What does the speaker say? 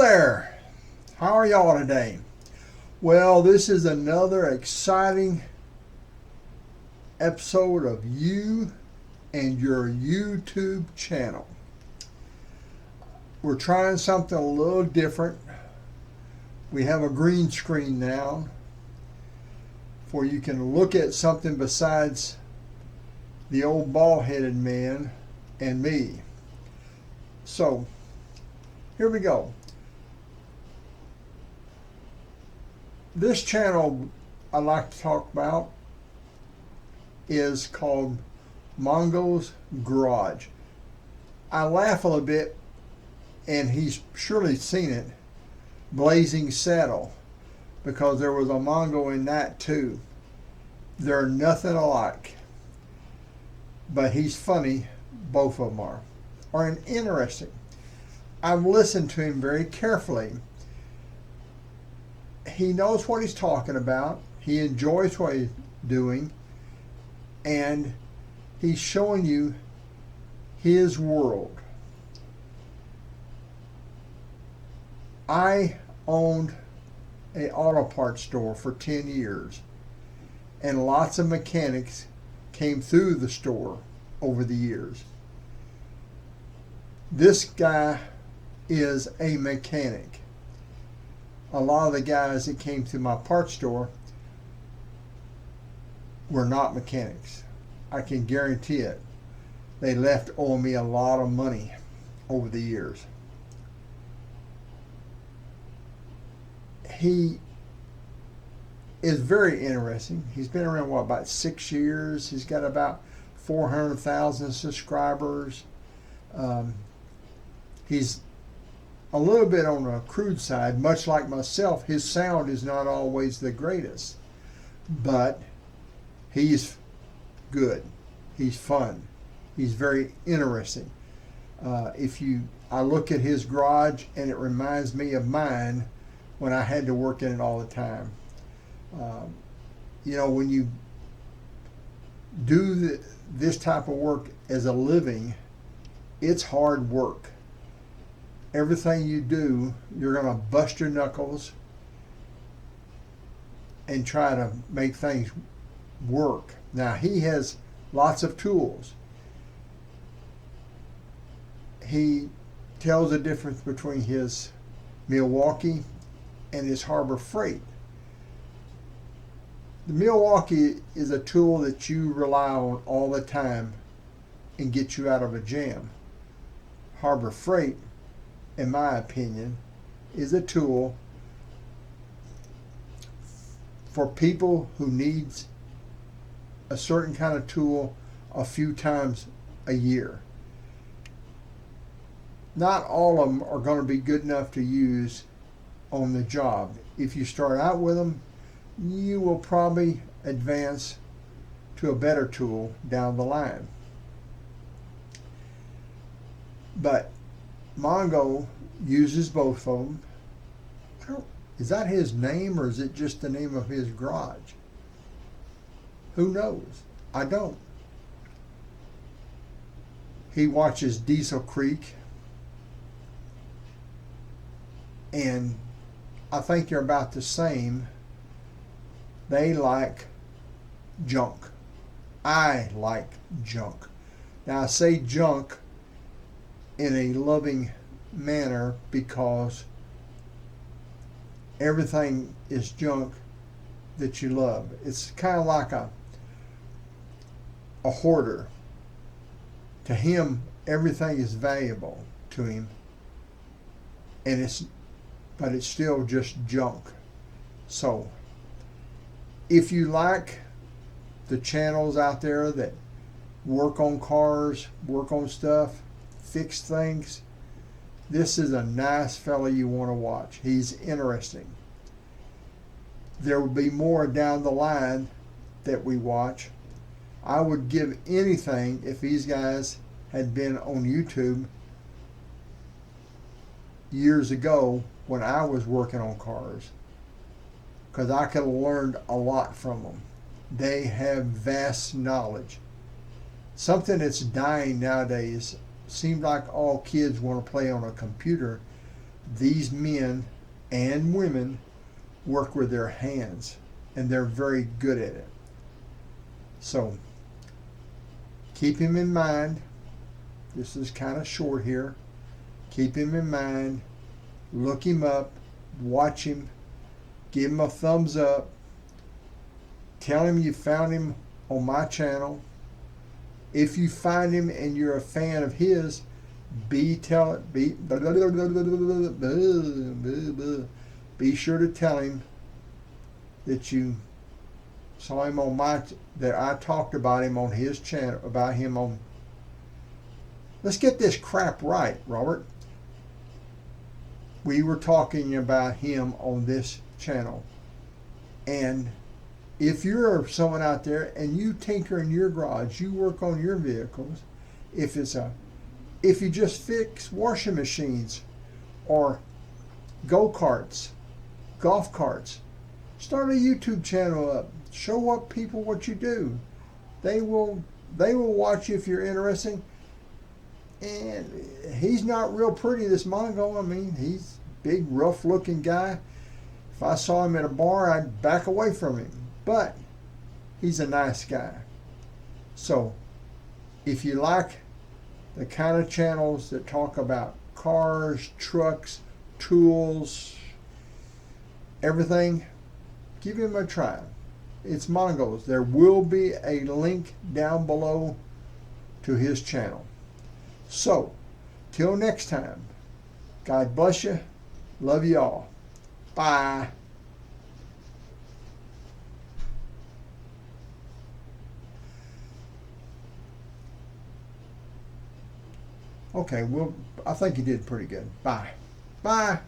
there. How are y'all today? Well, this is another exciting episode of you and your YouTube channel. We're trying something a little different. We have a green screen now where you can look at something besides the old bald-headed man and me. So, here we go. This channel I like to talk about is called MONGO'S Garage. I laugh a little bit, and he's surely seen it, Blazing Saddle, because there was a Mongo in that too. They're nothing alike, but he's funny. Both of them are interesting. I've listened to him very carefully. He knows what he's talking about. He enjoys what he's doing, and he's showing you his world. I owned an auto parts store for 10 years, and lots of mechanics came through the store over the years. This guy is a mechanic. A lot of the guys that came through my parts store were not mechanics. I can guarantee it. They left owing me a lot of money over the years. He is very interesting. He's been around, about 6 years. He's got about 400,000 subscribers. He's a little bit on the crude side, much like myself. His sound is not always the greatest, but he's good. He's fun. He's very interesting. I look at his garage and it reminds me of mine when I had to work in it all the time. When you do this type of work as a living, it's hard work. Everything you do, you're going to bust your knuckles and try to make things work. Now, he has lots of tools. He tells the difference between his Milwaukee and his Harbor Freight. The Milwaukee is a tool that you rely on all the time and get you out of a jam. Harbor Freight, in my opinion, is a tool for people who needs a certain kind of tool a few times a year. Not all of them are going to be good enough to use on the job. If you start out with them, you will probably advance to a better tool down the line. But Mongo uses both of them. Is that his name, or is it just the name of his garage? Who knows? I don't. He watches Diesel Creek, and I think they're about the same. They like junk. I like junk. Now, I say junk in a loving manner because everything is junk that you love. It's kind of like a hoarder. To him, everything is valuable to him, but it's still just junk. So, if you like the channels out there that work on cars, work on stuff, fix things, this is a nice fella you want to watch. He's interesting. There will be more down the line that we watch. I would give anything if these guys had been on YouTube years ago when I was working on cars, because I could have learned a lot from them. They have vast knowledge. Something that's dying nowadays. Seems like all kids want to play on a computer, these men and women work with their hands, and they're very good at it. So keep him in mind. This is kind of short here. Keep him in mind. Look him up. Watch him. Give him a thumbs up. Tell him you found him on my channel. If you find him and you're a fan of his, be sure to tell him that you saw him on that I talked about him on his channel, about him on. Let's get this crap right, Robert. We were talking about him on this channel. And if you're someone out there and you tinker in your garage, you work on your vehicles, if you just fix washing machines or go-karts, golf carts, start a YouTube channel up. Show up people what you do. They will watch you if you're interested. And he's not real pretty, this Mongo. I mean, he's a big, rough-looking guy. If I saw him at a bar, I'd back away from him. But he's a nice guy. So if you like the kind of channels that talk about cars, trucks, tools, everything, give him a try. It's MONGO'S. There will be a link down below to his channel. So, till next time, God bless you. Love you all. Bye. Okay, well, I think you did pretty good. Bye. Bye.